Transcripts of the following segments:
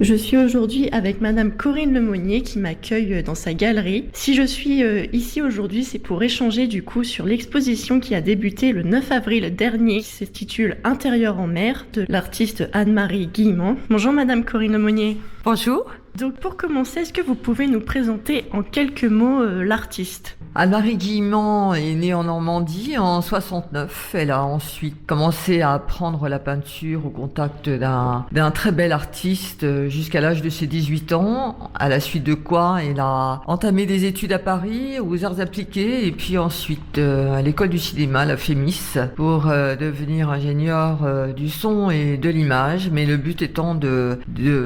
Je suis aujourd'hui avec Madame Corinne Lemonnier qui m'accueille dans sa galerie. Si je suis ici aujourd'hui, c'est pour échanger du coup sur l'exposition qui a débuté le 9 avril dernier, qui s'intitule Intérieur en mer de l'artiste Anne-Marie Guillemant. Bonjour Madame Corinne Lemonnier. Bonjour. Donc pour commencer, est-ce que vous pouvez nous présenter en quelques mots l'artiste ? Anne-Marie Guillemant est née en Normandie en 69. Elle a ensuite commencé à apprendre la peinture au contact d'un très bel artiste jusqu'à l'âge de ses 18 ans, à la suite de quoi elle a entamé des études à Paris, aux arts appliqués, et puis ensuite à l'école du cinéma, la FEMIS, pour devenir ingénieure du son et de l'image, mais le but étant de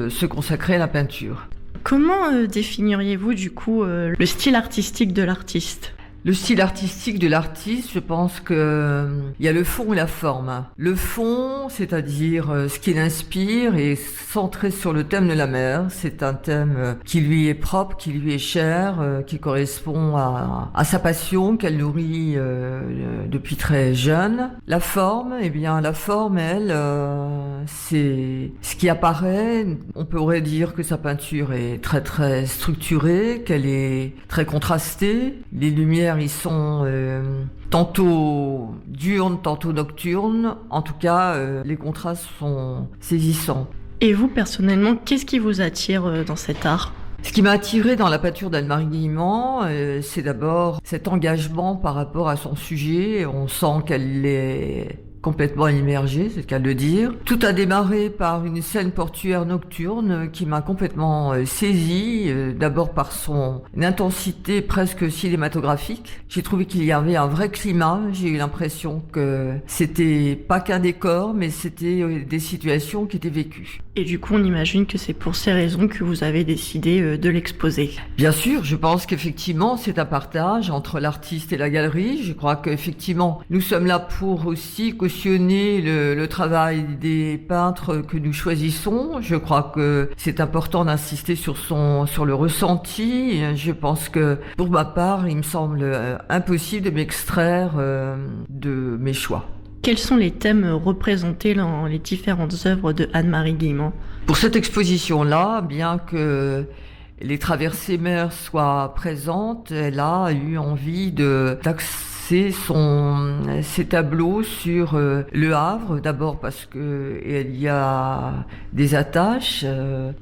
se consacrer à la peinture. Comment définiriez-vous du coup le style artistique de l'artiste ? Le style artistique de l'artiste, je pense que il y a le fond et la forme. Le fond, c'est-à-dire ce qui l'inspire, est centré sur le thème de la mer. C'est un thème qui lui est propre, qui lui est cher, qui correspond à sa passion qu'elle nourrit depuis très jeune. La forme, eh bien la forme, elle, c'est ce qui apparaît. On pourrait dire que sa peinture est très très structurée, qu'elle est très contrastée. Les lumières ils sont tantôt diurnes, tantôt nocturnes. En tout cas, les contrastes sont saisissants. Et vous, personnellement, qu'est-ce qui vous attire dans cet art ? Ce qui m'a attiré dans la peinture d'Anne-Marie Guillemant, c'est d'abord cet engagement par rapport à son sujet. On sent qu'elle est complètement immergée, c'est le cas de le dire. Tout a démarré par une scène portuaire nocturne qui m'a complètement saisie, d'abord par son intensité presque cinématographique. J'ai trouvé qu'il y avait un vrai climat, j'ai eu l'impression que c'était pas qu'un décor, mais c'était des situations qui étaient vécues. Et du coup, on imagine que c'est pour ces raisons que vous avez décidé de l'exposer. Bien sûr, je pense qu'effectivement, c'est un partage entre l'artiste et la galerie. Je crois qu'effectivement, nous sommes là pour aussi cautionner le travail des peintres que nous choisissons. Je crois que c'est important d'insister sur le ressenti. Je pense que, pour ma part, il me semble impossible de m'extraire de mes choix. Quels sont les thèmes représentés dans les différentes œuvres de Anne-Marie Guillemant ? Pour cette exposition-là, bien que les traversées mer soient présentes, elle a eu envie d'axer ses tableaux sur le Havre, d'abord parce que il y a des attaches.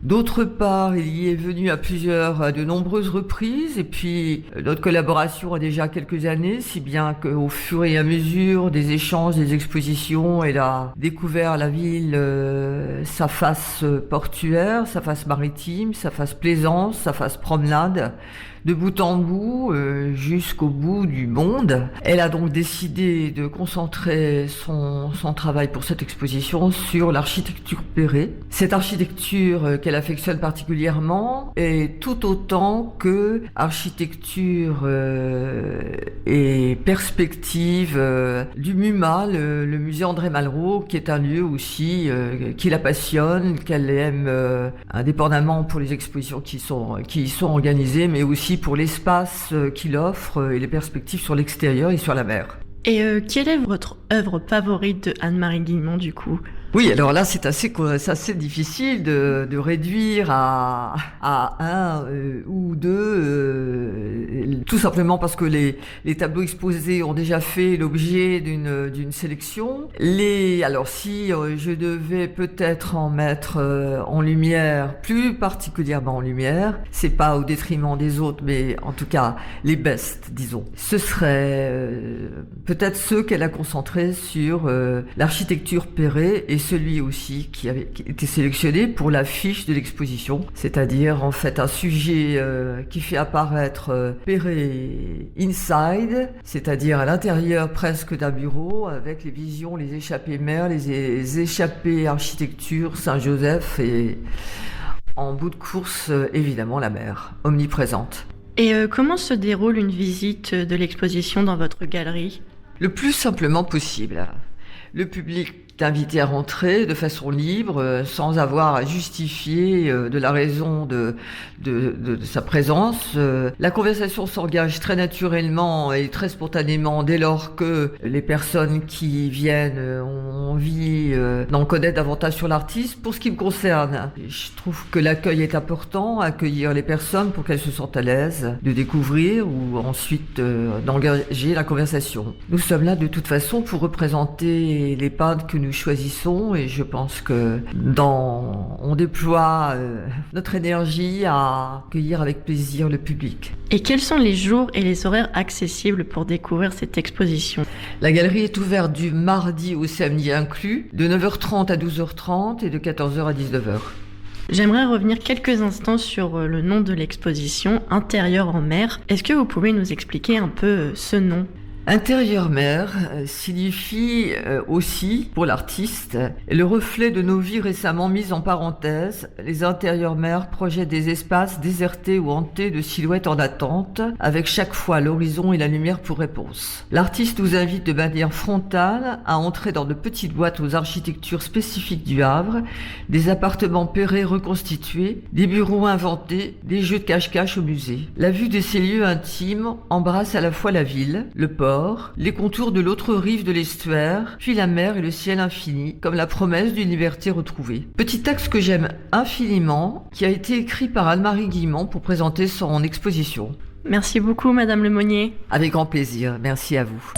D'autre part, il y est venu à de nombreuses reprises, et puis notre collaboration a déjà quelques années, si bien qu'au fur et à mesure des échanges, des expositions, elle a découvert la ville, sa face portuaire, sa face maritime, sa face plaisance, sa face promenade, de bout en bout jusqu'au bout du monde. Elle a donc décidé de concentrer son travail pour cette exposition sur l'architecture Perret. Cette architecture qu'elle affectionne particulièrement est tout autant que architecture et perspective du MUMA, le musée André Malraux, qui est un lieu aussi qui la passionne, qu'elle aime indépendamment pour les expositions qui y sont organisées, mais aussi pour l'espace qu'il offre et les perspectives sur l'extérieur et sur la mer. Et quelle est votre œuvre favorite de Anne-Marie Guillemant du coup ? Oui, alors là, c'est assez difficile de réduire à un ou deux, tout simplement parce que les tableaux exposés ont déjà fait l'objet d'une sélection. Alors si je devais peut-être en mettre en lumière, plus particulièrement en lumière, c'est pas au détriment des autres, mais en tout cas les best, disons. Ce serait peut-être ceux qu'elle a concentrés sur l'architecture Perret, et celui aussi qui avait été sélectionné pour l'affiche de l'exposition, c'est-à-dire en fait un sujet qui fait apparaître Perret inside, c'est-à-dire à l'intérieur presque d'un bureau, avec les visions, les échappées mer, les échappées architecture Saint-Joseph, et en bout de course évidemment la mer, omniprésente. Et comment se déroule une visite de l'exposition dans votre galerie ? Le plus simplement possible. Le public invité à rentrer de façon libre, sans avoir à justifier de la raison de sa présence. La conversation s'engage très naturellement et très spontanément dès lors que les personnes qui viennent ont envie d'en connaître davantage sur l'artiste. Pour ce qui me concerne, je trouve que l'accueil est important, accueillir les personnes pour qu'elles se sentent à l'aise de découvrir ou ensuite d'engager la conversation. Nous sommes là de toute façon pour représenter les peintres que nous choisissons et je pense que on déploie notre énergie à accueillir avec plaisir le public. Et quels sont les jours et les horaires accessibles pour découvrir cette exposition? La galerie est ouverte du mardi au samedi inclus, de 9h30 à 12h30 et de 14h à 19h. J'aimerais revenir quelques instants sur le nom de l'exposition, Intérieur en mer. Est-ce que vous pouvez nous expliquer un peu ce nom? Intérieur mer signifie aussi, pour l'artiste, le reflet de nos vies récemment mises en parenthèse. Les intérieurs mer projettent des espaces désertés ou hantés de silhouettes en attente, avec chaque fois l'horizon et la lumière pour réponse. L'artiste nous invite de manière frontale à entrer dans de petites boîtes aux architectures spécifiques du Havre, des appartements perrés reconstitués, des bureaux inventés, des jeux de cache-cache au musée. La vue de ces lieux intimes embrasse à la fois la ville, le port, les contours de l'autre rive de l'estuaire, puis la mer et le ciel infini, comme la promesse d'une liberté retrouvée. Petit texte que j'aime infiniment, qui a été écrit par Anne-Marie Guillemont pour présenter son exposition. Merci beaucoup, Madame Lemonnier. Avec grand plaisir, merci à vous.